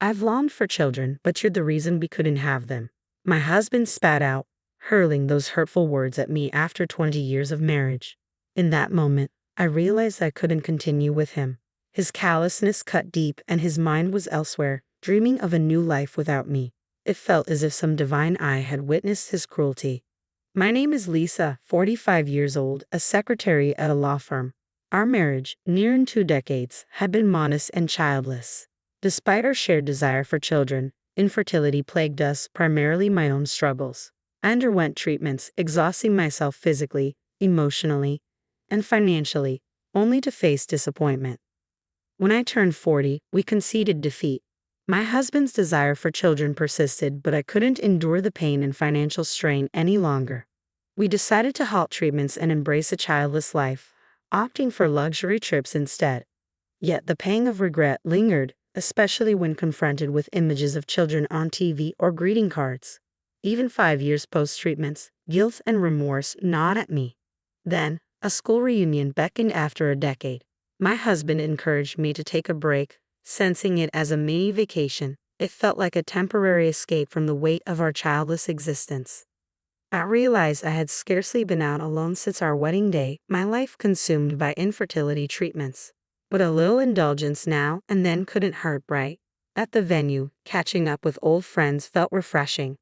I've longed for children, but you're the reason we couldn't have them. My husband spat out, hurling those hurtful words at me after 20 years of marriage. In that moment, I realized I couldn't continue with him. His callousness cut deep and his mind was elsewhere, dreaming of a new life without me. It felt as if some divine eye had witnessed his cruelty. My name is Lisa, 45 years old, a secretary at a law firm. Our marriage, nearing 2 decades, had been modest and childless. Despite our shared desire for children, infertility plagued us, primarily my own struggles. I underwent treatments, exhausting myself physically, emotionally, and financially, only to face disappointment. When I turned 40, we conceded defeat. My husband's desire for children persisted, but I couldn't endure the pain and financial strain any longer. We decided to halt treatments and embrace a childless life, opting for luxury trips instead. Yet the pang of regret lingered, especially when confronted with images of children on TV or greeting cards. Even 5 years post-treatments, guilt and remorse gnawed at me. Then, a school reunion beckoned after a decade. My husband encouraged me to take a break, sensing it as a mini vacation. It felt like a temporary escape from the weight of our childless existence. I realized I had scarcely been out alone since our wedding day, my life consumed by infertility treatments. But a little indulgence now and then couldn't hurt, right? At the venue, catching up with old friends felt refreshing.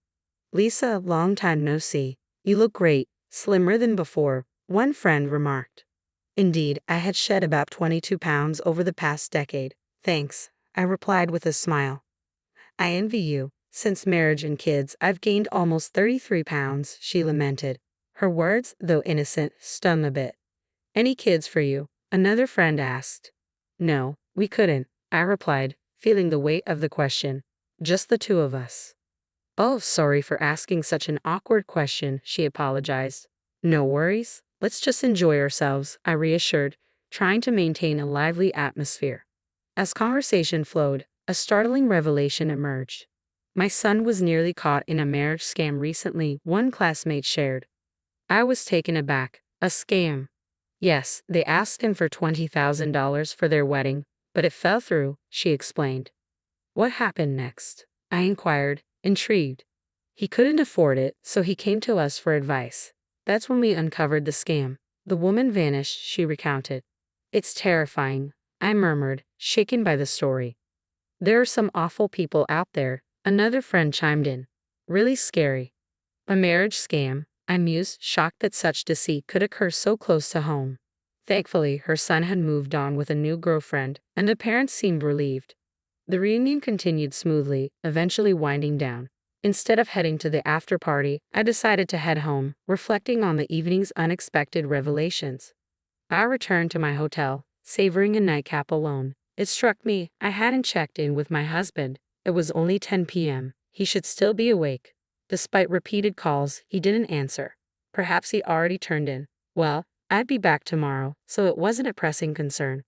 Lisa, long time no see. You look great, slimmer than before, one friend remarked. Indeed, I had shed about 22 pounds over the past decade. Thanks, I replied with a smile. I envy you. Since marriage and kids, I've gained almost 33 pounds, she lamented. Her words, though innocent, stung a bit. Any kids for you? Another friend asked. No, we couldn't, I replied, feeling the weight of the question. Just the two of us. Oh, sorry for asking such an awkward question, she apologized. No worries, let's just enjoy ourselves, I reassured, trying to maintain a lively atmosphere. As conversation flowed, a startling revelation emerged. My son was nearly caught in a marriage scam recently, one classmate shared. I was taken aback. A scam. Yes, they asked him for $20,000 for their wedding, but it fell through, she explained. What happened next? I inquired, intrigued. He couldn't afford it, so he came to us for advice. That's when we uncovered the scam. The woman vanished, she recounted. It's terrifying, I murmured, shaken by the story. There are some awful people out there, another friend chimed in. Really scary. A marriage scam, I mused, shocked that such deceit could occur so close to home. Thankfully, her son had moved on with a new girlfriend, and the parents seemed relieved. The reunion continued smoothly, eventually winding down. Instead of heading to the after-party, I decided to head home, reflecting on the evening's unexpected revelations. I returned to my hotel, savoring a nightcap alone. It struck me, I hadn't checked in with my husband. It was only 10 p.m. He should still be awake. Despite repeated calls, he didn't answer. Perhaps he already turned in. Well, I'd be back tomorrow, so it wasn't a pressing concern.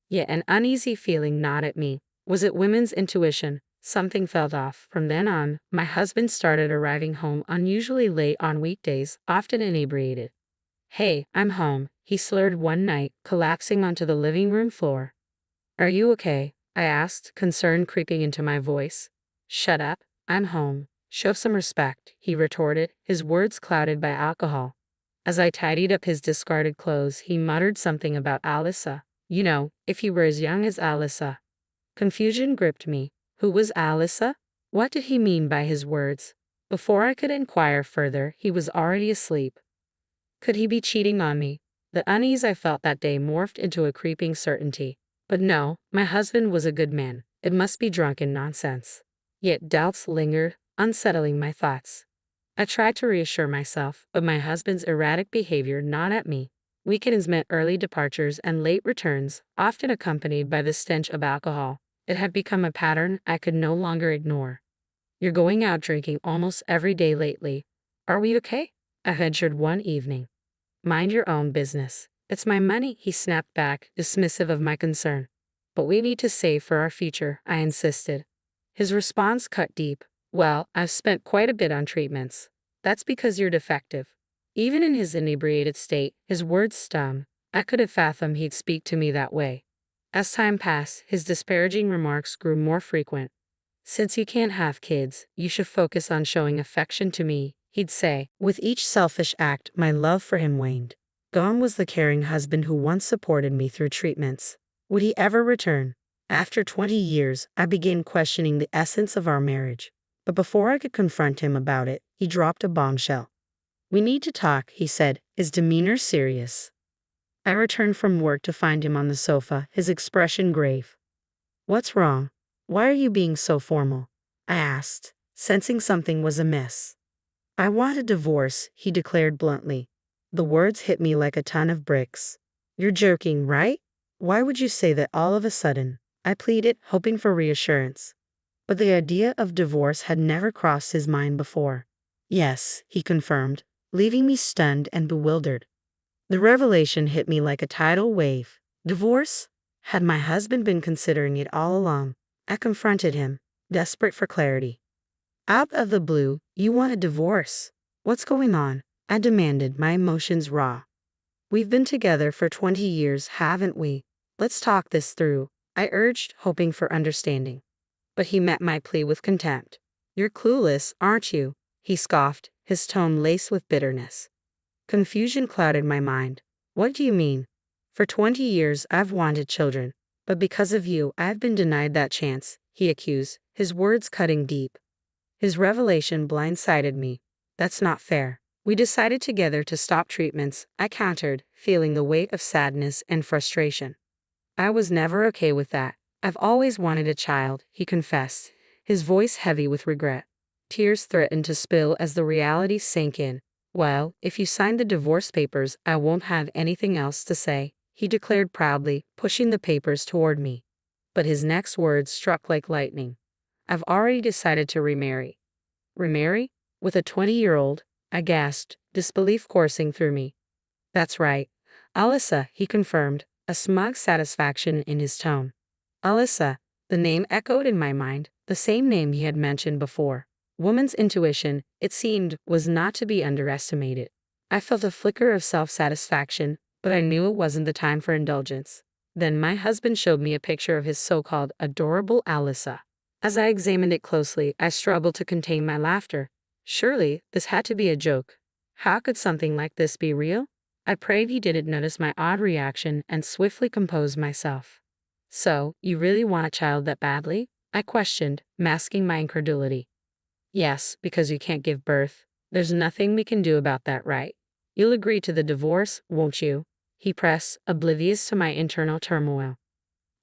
Yet an uneasy feeling gnawed at me. Was it women's intuition? Something felt off. From then on, my husband started arriving home unusually late on weekdays, often inebriated. Hey, I'm home, he slurred one night, collapsing onto the living room floor. Are you okay? I asked, concern creeping into my voice. Shut up, I'm home. Show some respect, he retorted, his words clouded by alcohol. As I tidied up his discarded clothes, he muttered something about Alyssa. You know, if you were as young as Alyssa. Confusion gripped me. Who was Alyssa? What did he mean by his words? Before I could inquire further, he was already asleep. Could he be cheating on me? The unease I felt that day morphed into a creeping certainty. But no, my husband was a good man. It must be drunken nonsense. Yet doubts lingered, unsettling my thoughts. I tried to reassure myself, but my husband's erratic behavior gnawed at me. Weekends meant early departures and late returns, often accompanied by the stench of alcohol. It had become a pattern I could no longer ignore. You're going out drinking almost every day lately. Are we okay? I ventured one evening. Mind your own business. It's my money, he snapped back, dismissive of my concern. But we need to save for our future, I insisted. His response cut deep. Well, I've spent quite a bit on treatments. That's because you're defective. Even in his inebriated state, his words stung. I could have fathomed he'd speak to me that way. As time passed, his disparaging remarks grew more frequent. "Since you can't have kids, you should focus on showing affection to me," he'd say. With each selfish act, my love for him waned. Gone was the caring husband who once supported me through treatments. Would he ever return? After 20 years, I began questioning the essence of our marriage. But before I could confront him about it, he dropped a bombshell. "We need to talk," he said, his demeanor serious. I returned from work to find him on the sofa, his expression grave. "What's wrong? Why are you being so formal?" I asked, sensing something was amiss. "I want a divorce," he declared bluntly. The words hit me like a ton of bricks. "You're joking, right? Why would you say that all of a sudden?" I pleaded, hoping for reassurance. But the idea of divorce had never crossed his mind before. "Yes," he confirmed, leaving me stunned and bewildered. The revelation hit me like a tidal wave. Divorce? Had my husband been considering it all along? I confronted him, desperate for clarity. "Out of the blue, you want a divorce? What's going on?" I demanded, my emotions raw. "We've been together for 20 years, haven't we? Let's talk this through," I urged, hoping for understanding. But he met my plea with contempt. "You're clueless, aren't you?" he scoffed, his tone laced with bitterness. Confusion clouded my mind. "What do you mean? For 20 years I've wanted children, but because of you I've been denied that chance," he accused, his words cutting deep. His revelation blindsided me. "That's not fair. We decided together to stop treatments," I countered, feeling the weight of sadness and frustration. "I was never okay with that. I've always wanted a child," he confessed, his voice heavy with regret. Tears threatened to spill as the reality sank in. "Well, if you sign the divorce papers, I won't have anything else to say," he declared proudly, pushing the papers toward me. But his next words struck like lightning. "I've already decided to remarry." "Remarry? With a 20-year-old? I gasped, disbelief coursing through me. "That's right. Alyssa," he confirmed, a smug satisfaction in his tone. Alyssa, the name echoed in my mind, the same name he had mentioned before. Woman's intuition, it seemed, was not to be underestimated. I felt a flicker of self-satisfaction, but I knew it wasn't the time for indulgence. Then my husband showed me a picture of his so-called adorable Alyssa. As I examined it closely, I struggled to contain my laughter. Surely, this had to be a joke. How could something like this be real? I prayed he didn't notice my odd reaction and swiftly composed myself. "So, you really want a child that badly?" I questioned, masking my incredulity. "Yes, because you can't give birth. There's nothing we can do about that, right? You'll agree to the divorce, won't you?" he pressed, oblivious to my internal turmoil.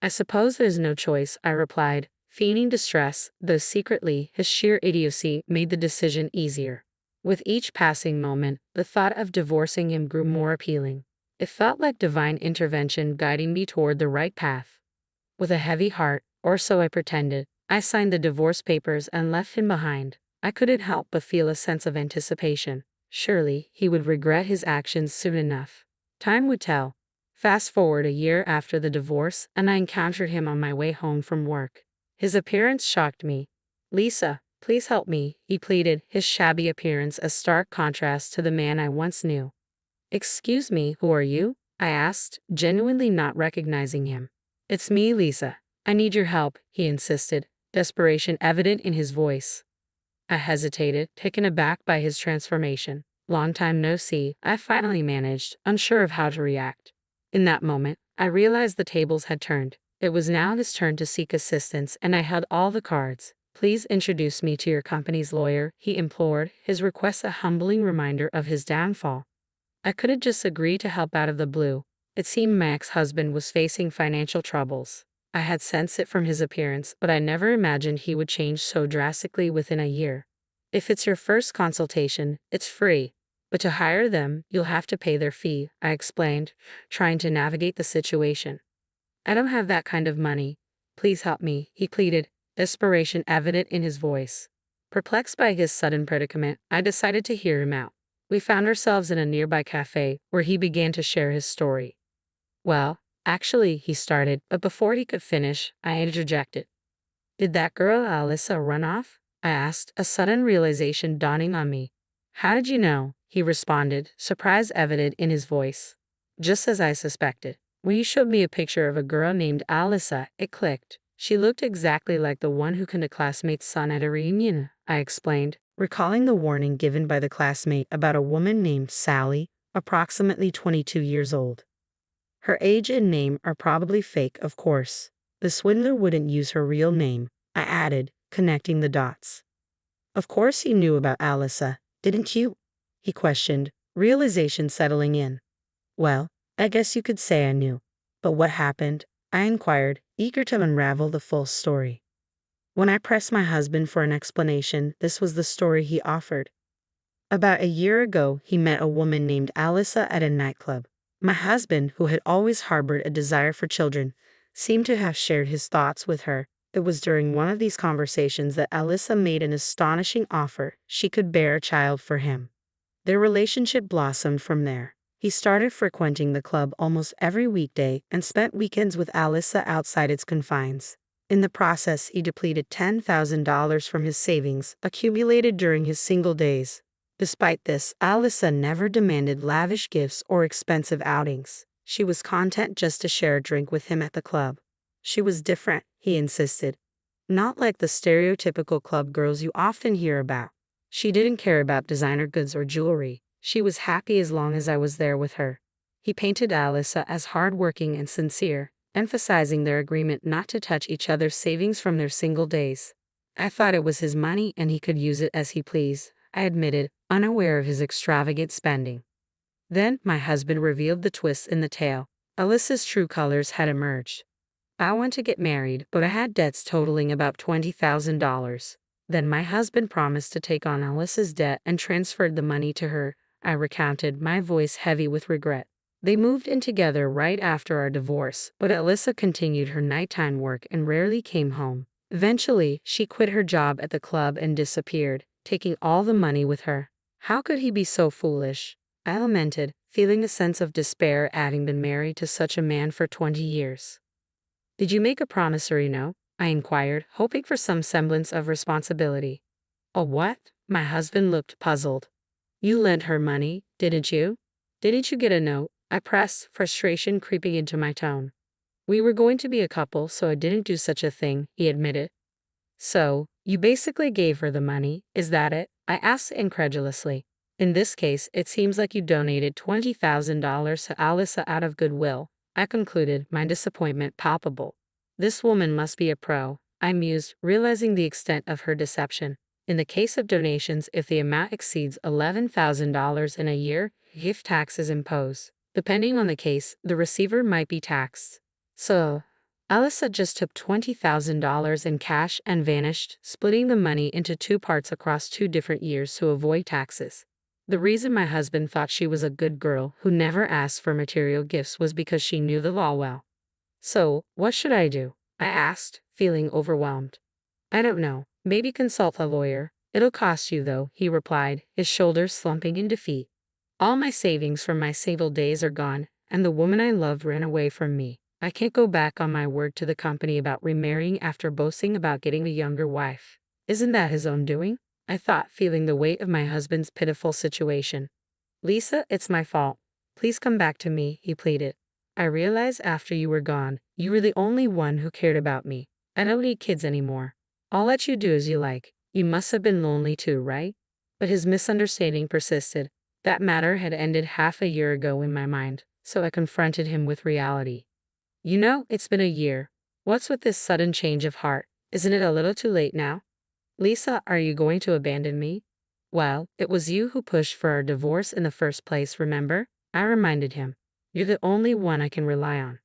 "I suppose there's no choice," I replied, feigning distress, though secretly his sheer idiocy made the decision easier. With each passing moment, the thought of divorcing him grew more appealing. It felt like divine intervention guiding me toward the right path. With a heavy heart, or so I pretended, I signed the divorce papers and left him behind. I couldn't help but feel a sense of anticipation. Surely, he would regret his actions soon enough. Time would tell. Fast forward a year after the divorce, and I encountered him on my way home from work. His appearance shocked me. "Lisa, please help me," he pleaded, his shabby appearance a stark contrast to the man I once knew. "Excuse me, who are you?" I asked, genuinely not recognizing him. "It's me, Lisa. I need your help," he insisted, desperation evident in his voice. I hesitated, taken aback by his transformation. "Long time no see," I finally managed, unsure of how to react. In that moment, I realized the tables had turned. It was now his turn to seek assistance, and I held all the cards. "Please introduce me to your company's lawyer," he implored, his request a humbling reminder of his downfall. I couldn't just agree to help out of the blue. It seemed my ex-husband was facing financial troubles. I had sensed it from his appearance, but I never imagined he would change so drastically within a year. "If it's your first consultation, it's free. But to hire them, you'll have to pay their fee," I explained, trying to navigate the situation. "I don't have that kind of money. Please help me," he pleaded, desperation evident in his voice. Perplexed by his sudden predicament, I decided to hear him out. We found ourselves in a nearby cafe, where he began to share his story. "Well, actually," he started, but before he could finish, I interjected. "Did that girl Alyssa run off?" I asked, a sudden realization dawning on me. "How did you know?" he responded, surprise evident in his voice. "Just as I suspected. When you showed me a picture of a girl named Alyssa, it clicked. She looked exactly like the one who killed a classmate's son at a reunion, I explained, recalling the warning given by the classmate about a woman named Sally, approximately 22 years old. Her age and name are probably fake, of course. The swindler wouldn't use her real name, I added, connecting the dots. Of course you knew about Alyssa, didn't you? He questioned, realization settling in. Well, I guess you could say I knew. But what happened? I inquired, eager to unravel the full story. When I pressed my husband for an explanation, this was the story he offered. About a year ago, he met a woman named Alyssa at a nightclub. My husband, who had always harbored a desire for children, seemed to have shared his thoughts with her. It was during one of these conversations that Alyssa made an astonishing offer. She could bear a child for him. Their relationship blossomed from there. He started frequenting the club almost every weekday and spent weekends with Alyssa outside its confines. In the process, he depleted $10,000 from his savings, accumulated during his single days. Despite this, Alyssa never demanded lavish gifts or expensive outings. She was content just to share a drink with him at the club. She was different, he insisted. Not like the stereotypical club girls you often hear about. She didn't care about designer goods or jewelry. She was happy as long as I was there with her. He painted Alyssa as hardworking and sincere, emphasizing their agreement not to touch each other's savings from their single days. I thought it was his money and he could use it as he pleased, I admitted, unaware of his extravagant spending. Then my husband revealed the twist in the tale. Alyssa's true colors had emerged. I want to get married, but I had debts totaling about $20,000. Then my husband promised to take on Alyssa's debt and transferred the money to her, I recounted, my voice heavy with regret. They moved in together right after our divorce, but Alyssa continued her nighttime work and rarely came home. Eventually, she quit her job at the club and disappeared, taking all the money with her. How could he be so foolish? I lamented, feeling a sense of despair at having been married to such a man for 20 years. Did you make a promissory note? I inquired, hoping for some semblance of responsibility. A what? My husband looked puzzled. You lent her money, didn't you? Didn't you get a note? I pressed, frustration creeping into my tone. We were going to be a couple, so I didn't do such a thing, he admitted. So, you basically gave her the money, is that it? I asked incredulously. In this case, it seems like you donated $20,000 to Alyssa out of goodwill, I concluded, my disappointment palpable. This woman must be a pro, I mused, realizing the extent of her deception. In the case of donations, if the amount exceeds $11,000 in a year, gift tax is imposed. Depending on the case, the receiver might be taxed. So, Alyssa just took $20,000 in cash and vanished, splitting the money into two parts across 2 different years to avoid taxes. The reason my husband thought she was a good girl who never asked for material gifts was because she knew the law well. So, what should I do? I asked, feeling overwhelmed. I don't know. Maybe consult a lawyer. It'll cost you though, he replied, his shoulders slumping in defeat. All my savings from my single days are gone, and the woman I loved ran away from me. I can't go back on my word to the company about remarrying after boasting about getting a younger wife. Isn't that his own doing? I thought, feeling the weight of my husband's pitiful situation. Lisa, it's my fault. Please come back to me, he pleaded. I realized after you were gone, you were the only one who cared about me. I don't need kids anymore. I'll let you do as you like. You must have been lonely too, right? But his misunderstanding persisted. That matter had ended half a year ago in my mind, so I confronted him with reality. You know, it's been a year. What's with this sudden change of heart? Isn't it a little too late now? Lisa, are you going to abandon me? Well, it was you who pushed for our divorce in the first place, remember? I reminded him. You're the only one I can rely on.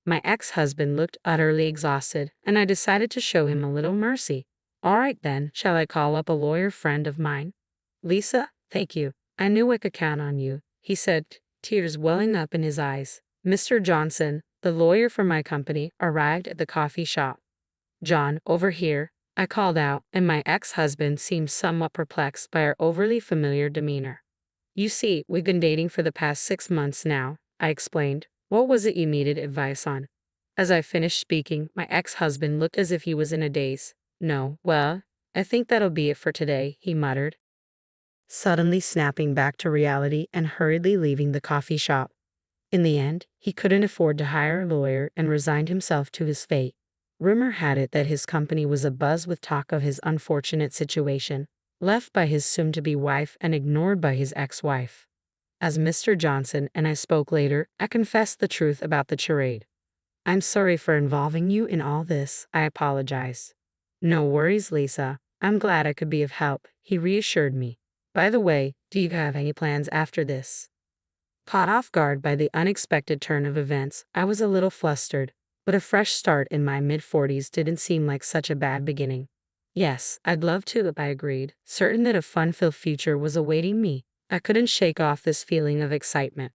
My ex-husband looked utterly exhausted, and I decided to show him a little mercy. All right then, shall I call up a lawyer friend of mine? Lisa, thank you. I knew I could count on you, he said, tears welling up in his eyes. Mr. Johnson, the lawyer for my company, arrived at the coffee shop. John, over here, I called out, and my ex-husband seemed somewhat perplexed by our overly familiar demeanor. You see, we've been dating for the past 6 months now, I explained. What was it you needed advice on? As I finished speaking, my ex-husband looked as if he was in a daze. No, well, I think that'll be it for today, he muttered, suddenly snapping back to reality and hurriedly leaving the coffee shop. In the end, he couldn't afford to hire a lawyer and resigned himself to his fate. Rumor had it that his company was abuzz with talk of his unfortunate situation, left by his soon-to-be wife and ignored by his ex-wife. As Mr. Johnson and I spoke later, I confessed the truth about the charade. "I'm sorry for involving you in all this," I apologized. "No worries, Lisa. I'm glad I could be of help," he reassured me. "By the way, do you have any plans after this?" Caught off guard by the unexpected turn of events, I was a little flustered, but a fresh start in my mid-40s didn't seem like such a bad beginning. "Yes, I'd love to," I agreed, certain that a fun-filled future was awaiting me. I couldn't shake off this feeling of excitement.